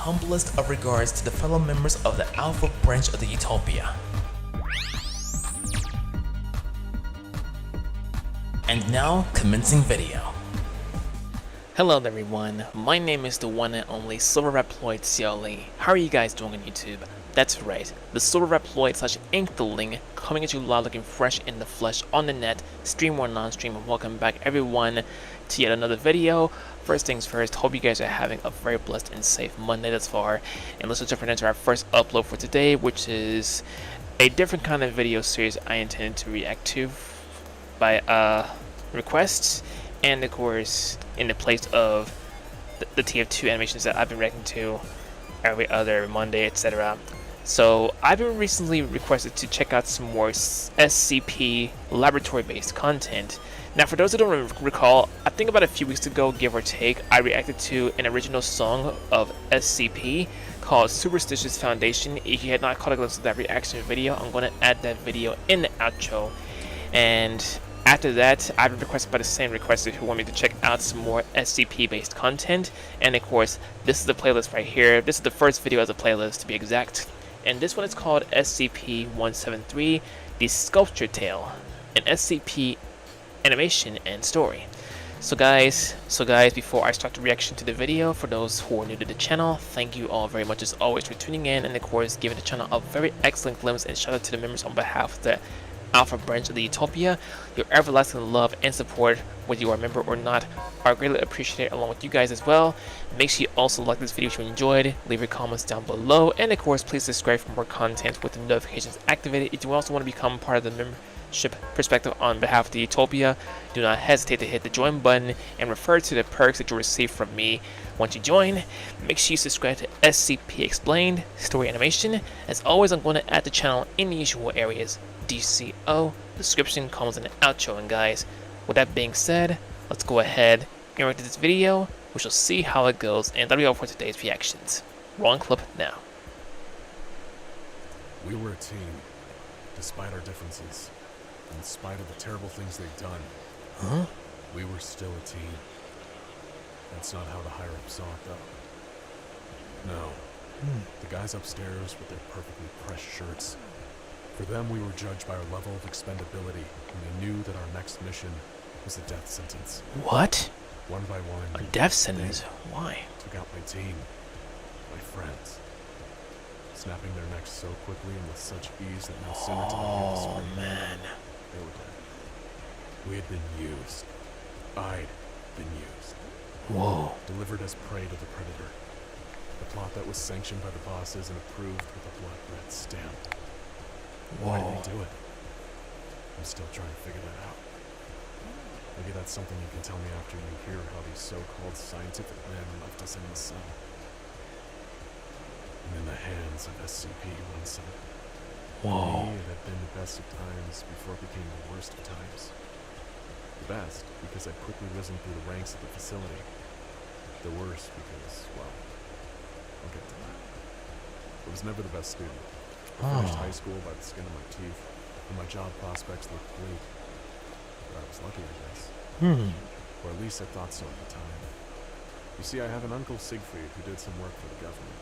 humblest of regards to the fellow members of the Alpha branch of the Utopia. And now, commencing video. Hello everyone, my name is the one and only Silverreploid CLE. How are you guys doing on YouTube? That's right, the Silverreploid / Inkling coming at you live looking fresh in the flesh on the net, stream or non-stream, and welcome back everyone to yet another video. First things first, hope you guys are having a very blessed and safe Monday thus far, and let's jump right into our first upload for today, which is a different kind of video series I intended to react to by requests, and of course in the place of the TF2 animations that I've been reacting to every other Monday, etc. So I've been recently requested to check out some more SCP laboratory based content. Now for those who don't recall, I think about a few weeks ago, give or take, I reacted to an original song of SCP called Superstitious Foundation. If you had not caught a glimpse of that reaction video, I'm going to add that video in the outro. And after that, I've been requested by the same requester who want me to check out some more SCP based content. And of course, this is the playlist right here. This is the first video as a playlist to be exact. And this one is called SCP-173, The Sculpture Tale, an SCP animation and story. So guys, before I start the reaction to the video, for those who are new to the channel, thank you all very much as always for tuning in, and of course giving the channel a very excellent glimpse, and shout out to the members on behalf of the Alpha branch of the Utopia. Your everlasting love and support, whether you are a member or not, are greatly appreciated along with you guys as well. Make sure you also like this video if you enjoyed, leave your comments down below, and of course please subscribe for more content with the notifications activated. If you also want to become part of the membership perspective on behalf of the Utopia, do not hesitate to hit the join button and refer to the perks that you'll receive from me once you join. Make sure you subscribe to SCP Explained Story Animation. As always, I'm going to add the channel in the usual areas: DCO, description, comments, and the outro. And guys, with that being said, let's go ahead and react to this video. We shall see how it goes, and that'll be all for today's reactions. Wrong clip now. We were a team, despite our differences, in spite of the terrible things they've done. Huh? We were still a team. That's not how the higher-ups saw it, though. No. The guys upstairs with their perfectly pressed shirts. For them, we were judged by our level of expendability, and they knew that our next mission was a death sentence. What? One by one, A death sentence? Why? took out my team, my friends, snapping their necks so quickly and with such ease that no sooner did I hear the Oh scream, man. they were dead. We had been used. I'd been used. Whoa. Delivered as prey to the predator. The plot that was sanctioned by the bosses and approved with a blood red stamp. Why did Whoa. he do it? I'm still trying to figure that out. Maybe that's something you can tell me after you hear how these so-called scientific men left us in the sun. And in the hands of SCP-173. For Whoa. me, it had been the best of times before it became the worst of times. The best, because I'd quickly risen through the ranks of the facility. The worst, because, well, I'll get to that. I was never the best student. I finished high school by the skin of my teeth, and my job prospects looked bleak. But I was lucky, I guess. Or at least I thought so at the time. You see, I have an uncle Siegfried who did some work for the government.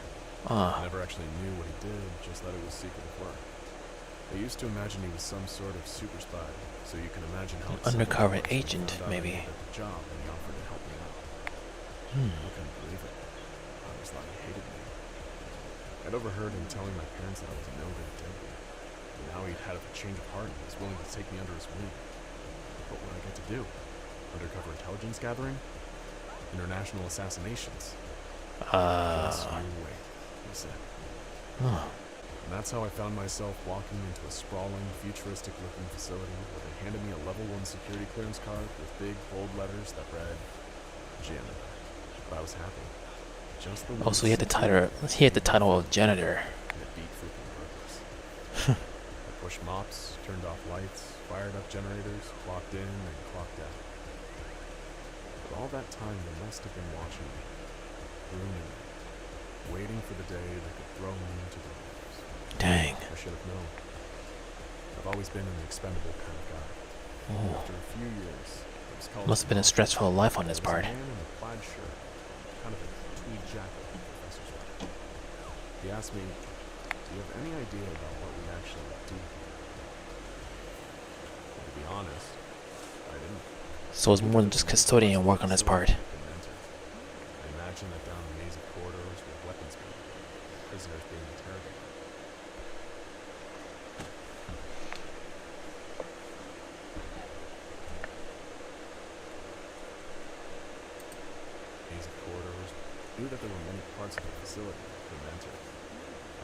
I never actually knew what he did, just that it was secretive work. I used to imagine he was some sort of super spy, so you can imagine how Undercover agent, maybe. the job and he offered to help me out. I couldn't believe it. I always thought he hated me. I'd overheard him telling my parents that I was no good at it. And now he'd had a change of heart and was willing to take me under his wing. What would I get to do? Undercover intelligence gathering? International assassinations? Just you wait, he said. And that's how I found myself walking into a sprawling, futuristic-looking facility where they handed me a level 1 security clearance card with big, bold letters that read, Janitor. But I was happy. Just the Oh, so he had the title of janitor. And it beat freaking purpose. I pushed mops, turned off lights, fired up generators, clocked in, and clocked out. But all that time, they must have been watching me, grooming me, waiting for the day they could throw me into the waters. Dang. I should have known. I've always been an expendable kind of guy. After a few years, I was called Must have been a stressful life on his There was part. a man in a plaid shirt, kind of a tweed jacket, professor's wear. He asked me, do you have any idea about what we actually do? Well, to be honest, I didn't. So it's more than just custodian work on his part. I imagine that down a maze of corridors with weapons being pulled, prisoners being interrogated. Maze of corridors. Knew that there were many parts of the facility that couldn't enter.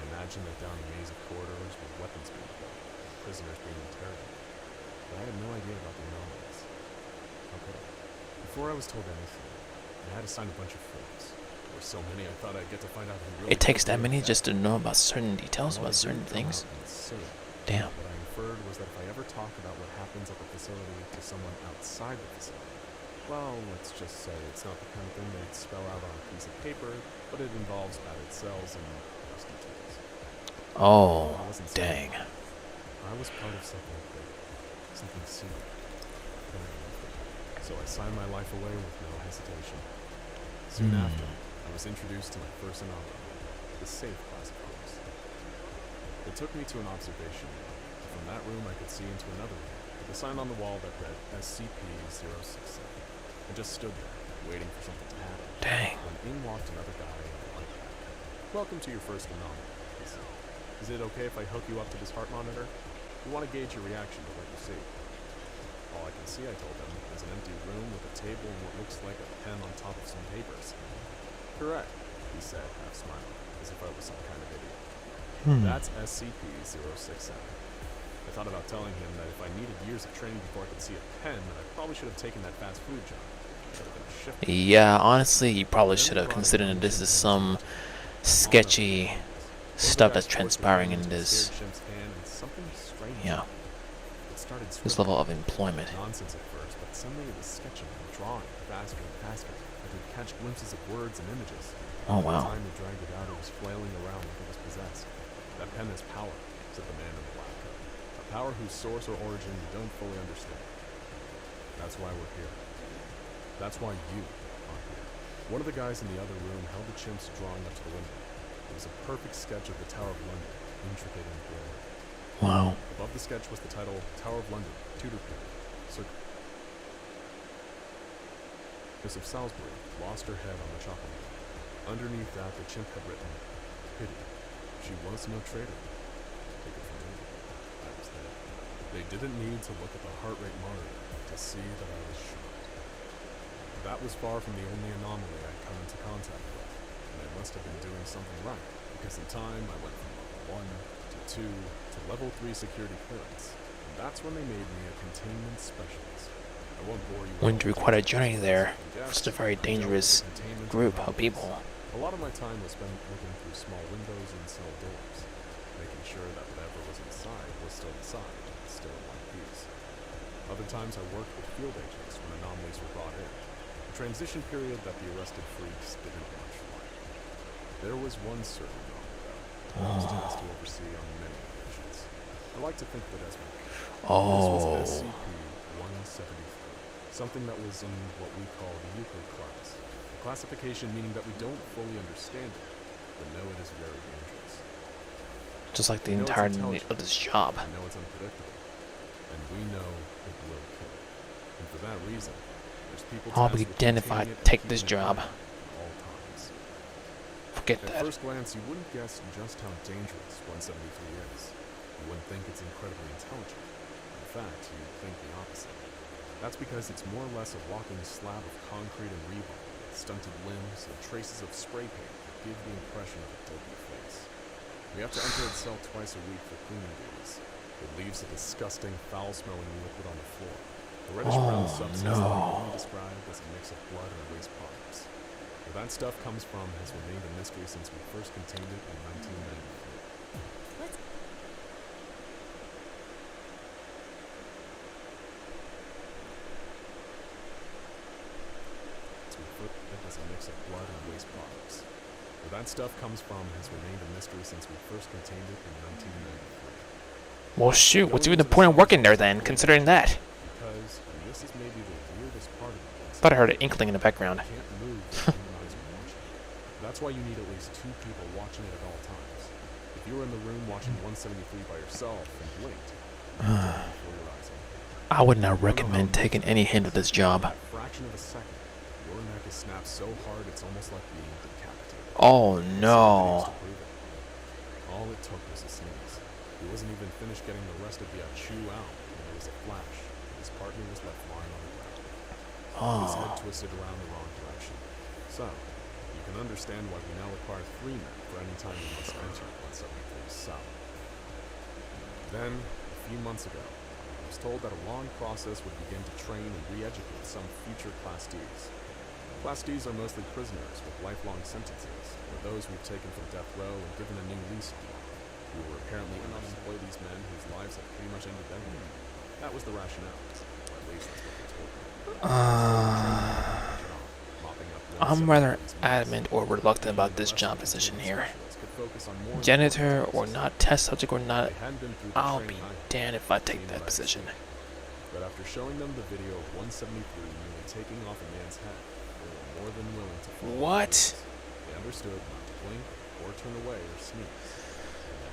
I imagine that down a maze of corridors with weapons being pulled, prisoners being interrogated. But I had no idea about the anomalies. How could I? Before I was told anything, I had to sign a bunch of forms. There were so many, I thought I'd get to find out who really. It takes that many just to know about certain details about certain things. Damn. What I inferred was that if I ever talk about what happens at the facility to someone outside the facility, well, let's just say it's not the kind of thing they'd spell out on a piece of paper, but it involves added cells and those details. Oh, dang. I was part of something big, something secret. So I signed my life away with no hesitation. Soon after, I was introduced to my first anomaly, the safe class, of course. They took me to an observation room. From that room, I could see into another room, with a sign on the wall that read SCP-173. I just stood there, waiting for something to happen. Dang. When in walked another guy in a white hat. Welcome to your first anomaly, he said. Is it okay if I hook you up to this heart monitor? We want to gauge your reaction to what you see. All I can see, I told him, is an empty room with a table and what looks like a pen on top of some papers. Correct, he said, half smiling, as if I was some kind of idiot. That's SCP-067. I thought about telling him that if I needed years of training before I could see a pen, then I probably should have taken that fast food job. Should have been a shift. Yeah, honestly, you probably should have considered that this is some sketchy stuff that's transpiring in this, yeah, this level of employment. Nonsense at first, but suddenly it was sketching and drawing faster and faster. I could catch glimpses of words and images. Oh wow. By the time he dragged it out, it was flailing around like it was possessed. That pen is power, said the man in the black coat. A power whose source or origin you don't fully understand. That's why we're here. That's why you are here. One of the guys in the other room held the chimp's drawing up to the window. It was a perfect sketch of the Tower of London, intricate and brilliant. Wow. Above the sketch was the title, Tower of London, Tudor period. Miss of Salisbury lost her head on the chopping block. Underneath that, the chimp had written, pity. She was no traitor. Take it from me. I was there. They didn't need to look at the heart rate monitor to see that I was shocked. That was far from the only anomaly I'd come into contact with, and I must have been doing something right, because in time I went from level 1 to 2 to level 3 security clearance, and that's when they made me a containment specialist. I won't bore you. Went through quite a journey there. It's a very dangerous group of people. A lot of my time was spent looking through small windows and cell doors, making sure that whatever was inside was still inside, still in one piece. Other times I worked with field agents when anomalies were brought in, a transition period that the arrested freaks didn't much like. There was one certain anomaly, though, that I was tasked to oversee on many occasions. I like to think of it as my This was SCP-173, something that was in what we call the Euclid class. A classification meaning that we don't fully understand it, but know it is very dangerous. Just like the entirety of this job. We know it's unpredictable, and we know it will kill. And for that reason, there's people I'll be tasked with damned if I containing it and take this keeping it job. at all times. Forget At that. first glance, you wouldn't guess just how dangerous 173 is. You wouldn't think it's incredibly intelligent. In fact, you'd think the opposite. That's because it's more or less a walking slab of concrete and rebar, with stunted limbs and traces of spray paint that give the impression of a deadly face. We have to enter its cell twice a week for cleaning duties. It leaves a disgusting, foul-smelling liquid on the floor. A reddish-brown substance that can be described as a mix of blood and waste products. Where that stuff comes from has remained a mystery since we first contained it in 1993. As a mix of blood and waste products. Where that stuff comes from has remained a mystery since we first contained it in 1993. Well, shoot, what's even the point of working there then, considering that? Because, and this is maybe the weirdest part of it, Thought I heard an inkling in the background. can't move when eyes are watching. That's why you need at least 2 people watching it at all times. If you were in the room watching 173 by yourself and blinked, you would die before your eyes opened. I would not recommend taking any hint of this job. A fraction of a second, your neck is snapped so hard it's almost like being decapitated. Oh no. All it took was a sneeze. He wasn't even finished getting the rest of the chew out when there was a flash. His partner was left lying on the ground. His head twisted around the wrong direction. So, you can understand why we now require 3 men for any time we must enter 173's cell. Then, a few months ago, I was told that a long process would begin to train and re-educate some future Class Ds. Class Ds are mostly prisoners with lifelong sentences, or those we've taken from death row and given a new lease on. We were apparently not employ these men whose lives have pretty much ended them. That was the rationale, or at least that's what they told me. I'm rather adamant or reluctant about this job position here. Janitor or not, test subject or not, I'll be damned if I take that position. But after showing them the video of 173 nearly taking off a man's head, they were more than willing to follow. What? They understood not to blink or turn away or sneeze.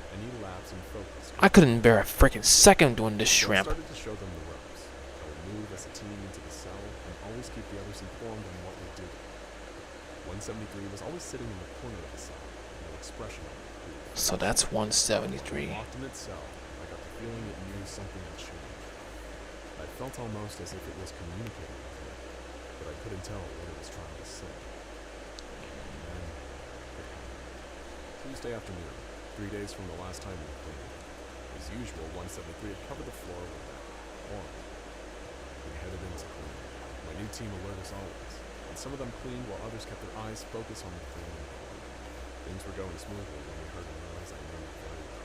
Any lapse in focus. I couldn't bear a freaking second doing this I shrimp. started to show them the ropes. I would move as a team into the cell and always keep the others informed on what we did. 173 was always sitting in the corner of the cell, no expression on it. So that's 173. Locked in its cell, I got the feeling it knew something had changed. I felt almost as if it was communicating with me, but I couldn't tell what it was trying to say. And then, Tuesday afternoon, 3 days from the last time we cleaned. As usual, 173 had covered the floor with that horn. We headed into cleaning. My new team alert as always, and some of them cleaned while others kept their eyes focused on the cleaning. Things were going smoothly when we heard a noise I knew very well.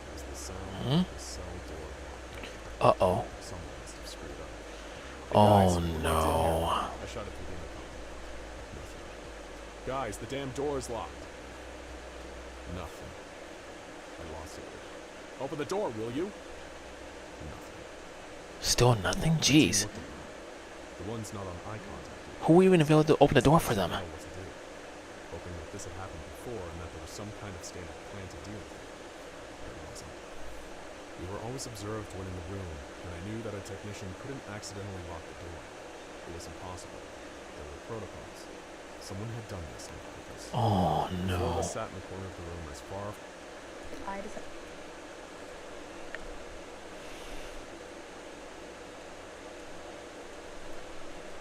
It was the sound of the cell door. Uh-oh. Someone must have screwed up. Hey Oh guys, no. I shot it through the intercom. Nothing. Guys, the damn door is locked. Nothing. I lost it. Open the door, will you? Nothing. Still nothing? Jeez. The one's not on eye contact. Who even available to open the door for them? I don't know what to do. Hoping that this had happened before and that there was some kind of standard plan to deal with it. There wasn't. We were always observed when in the room, and I knew that a technician couldn't accidentally lock the door. It was impossible. There were protocols. Someone had done this on purpose. Oh Four of no. us sat in the corner of the room as far.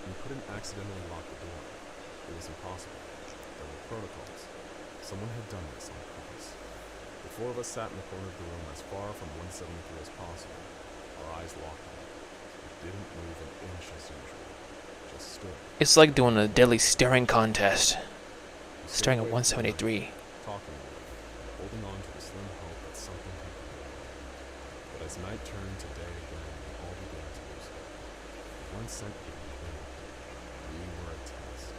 We couldn't accidentally lock the door. It was impossible. There were protocols. Someone had done this on purpose. The 4 of us sat in the corner of the room as far from 173 as possible. Our eyes locked on it. It didn't move an inch as usual. Just stood. It's like doing a deadly staring contest. We Staring at stayed awake for 173. talking with it, holding on to the slim hope that something could be done. But as night turned to day again, we all began to lose hope. One sent we were a test.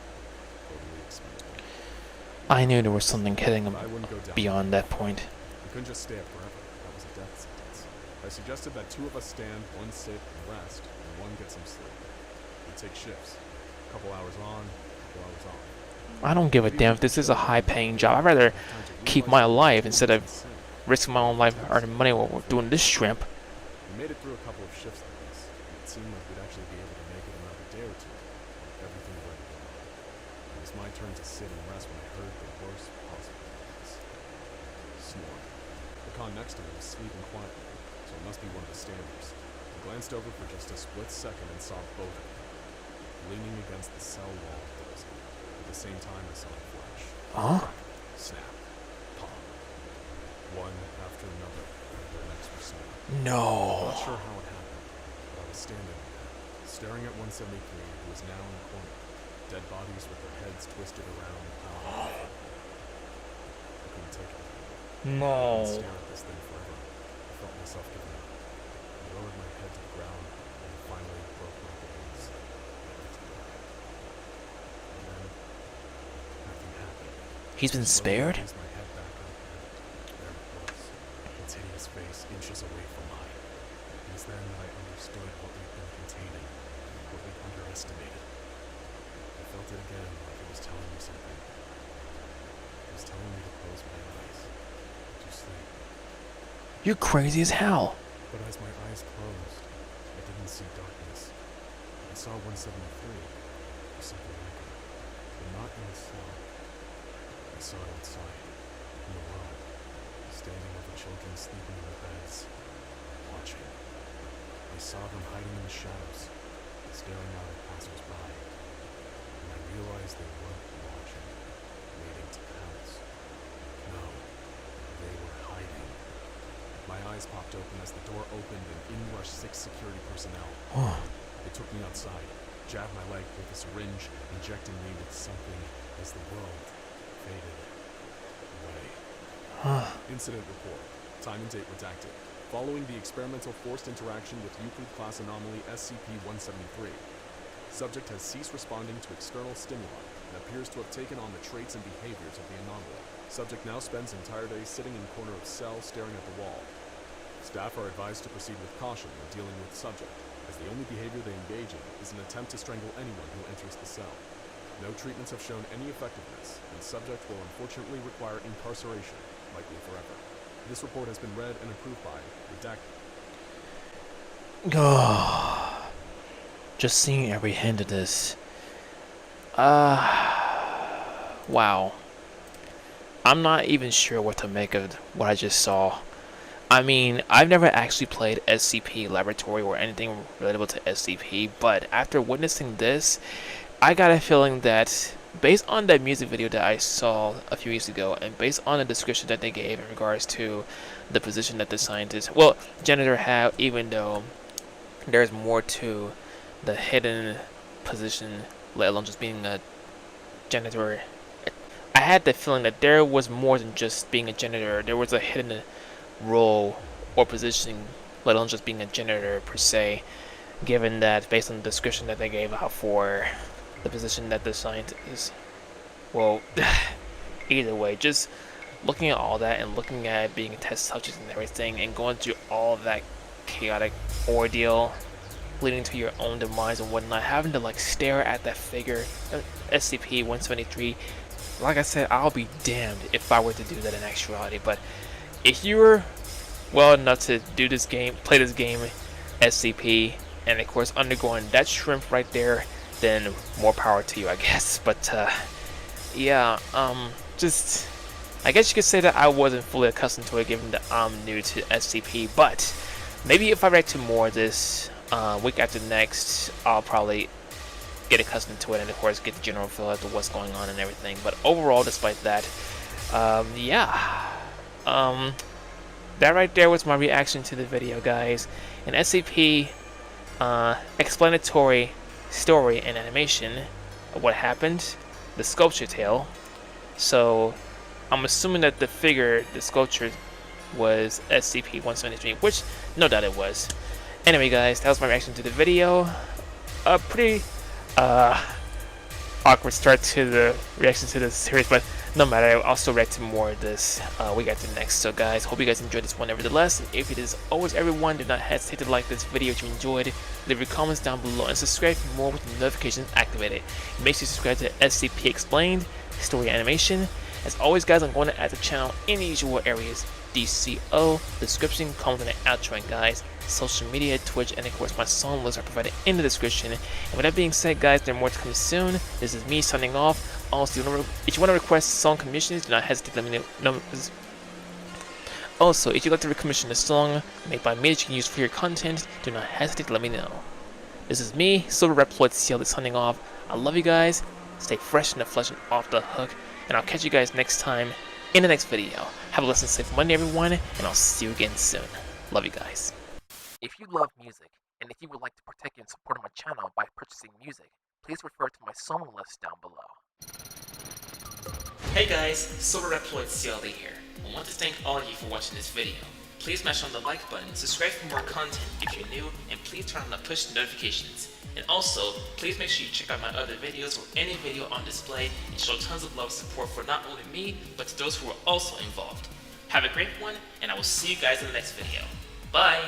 Totally expendable. I knew there was something hitting But him I wouldn't go down. beyond that point. We couldn't just stay up forever. That was a death sentence. I suggested that 2 of us stand, 1 sit and rest, and 1 get some sleep. We'd take shifts. A couple hours on, a couple hours off. I don't give a damn if this is a high-paying job. I'd rather keep my life instead of risking my own life earning money while we're doing this shrimp. We made it through a couple of shifts like this. It seemed like we'd actually be able to make it another day or 2. Everything went well. It was my turn to sit and rest when I heard the worst possible noise. Snoring. The con next to me was sleeping quietly, so it must be one of the standers. I glanced over for just a split second and saw both of them, leaning against the cell wall closing. At the same time, I saw a flash. Huh? Snap. Pop. One after another, their necks were snapped. I'm No. not sure how it happened, but I was standing there, staring at 173, who was now in the corner, dead bodies with their heads twisted around and piled on the floor. I couldn't take it. I No. could stare at this thing forever. I felt myself giving up. I lowered my head to the ground and finally broke my gaze. And then, nothing happened. He's been spared? I raised my head back up, and there it was, its hideous face inches away from mine. It was then that I understood what we'd been containing, what we'd underestimated. I felt it again, like it was telling me something. was telling me to close my eyes, to sleep. You're crazy as hell. But as my eyes closed, I didn't see darkness. I saw 173, or something like it, but not in a cell. I saw it outside, in the world, standing over children sleeping in their beds, watching. I saw them hiding in the shadows, staring out at passers-by, and I realized they weren't watching, waiting to pounce. No, they were hiding. My eyes popped open as the door opened and in rushed 6 security personnel. They took me outside, jabbed my leg with a syringe, injecting me with something as the world faded away. Incident report. Time and date redacted. Following the experimental forced interaction with Euclid class anomaly SCP-173, subject has ceased responding to external stimuli and appears to have taken on the traits and behaviors of the anomaly. Subject now spends entire day sitting in corner of cell staring at the wall. Staff are advised to proceed with caution when dealing with subject, as the only behavior they engage in is an attempt to strangle anyone who enters the cell. No treatments have shown any effectiveness, and subject will unfortunately require incarceration, likely forever. This report has been read and approved by redacted. Just seeing every hint of this. Wow. I'm not even sure what to make of what I just saw. I mean, I've never actually played SCP Laboratory or anything relatable to SCP, but after witnessing this, I got a feeling that based on that music video that I saw a few weeks ago, and based on the description that they gave in regards to the position that the scientist, well, janitor have, even though there's more to the hidden position, let alone just being a janitor, I had the feeling that there was more than just being a janitor. There was a hidden role or position, let alone just being a janitor per se, given that based on the description that they gave out for the position that the scientist, well, either way, just looking at all that and looking at being a test subject and everything and going through all that chaotic ordeal leading to your own demise and whatnot, having to like stare at that figure, SCP-173, like I said, I'll be damned if I were to do that in actuality. But if you were well enough to do this game, play this game, SCP, and of course undergoing that shrimp right there, then more power to you, I guess. But yeah, just I guess you could say that I wasn't fully accustomed to it, given that I'm new to SCP. But maybe if I react to more of this week after next, I'll probably get accustomed to it and of course get the general feel as to what's going on and everything. But overall, despite that, yeah, that right there was my reaction to the video, guys. An SCP explanatory story and animation of what happened, the sculpture tale. So I'm assuming that the figure, the sculpture, was SCP-173, which no doubt it was. Anyway, guys, that was my reaction to the video. A pretty awkward start to the reaction to the series, but no matter, I'll still react to more of this we got to next. So guys, hope you guys enjoyed this one nevertheless. If it is always everyone, do not hesitate to like this video if you enjoyed, leave your comments down below, and subscribe for more with the notifications activated. Make sure you subscribe to SCP Explained, Story Animation. As always, guys, I'm going to add the channel in the usual areas: DCO, description, comment, and outro, and guys, social media, Twitch, and of course my song lists are provided in the description. And with that being said, guys, there are more to come soon. This is me signing off. Also, if you want to request song commissions, do not hesitate to let me know. Also, if you'd like to commission a song made by me that you can use for your content, do not hesitate to let me know. This is me, Silverreploid signing off. I love you guys. Stay fresh in the flesh and off the hook. And I'll catch you guys next time in the next video. Have a blessed and safe Monday, everyone, and I'll see you again soon. Love you guys. If you love music, and if you would like to partake in supporting my channel by purchasing music, please refer to my song list down below. Hey guys, Silverreploid here. I want to thank all of you for watching this video. Please smash on the like button, subscribe for more content if you're new, and please turn on the push notifications. And also, please make sure you check out my other videos or any video on display and show tons of love and support for not only me, but to those who are also involved. Have a great one, and I will see you guys in the next video. Bye!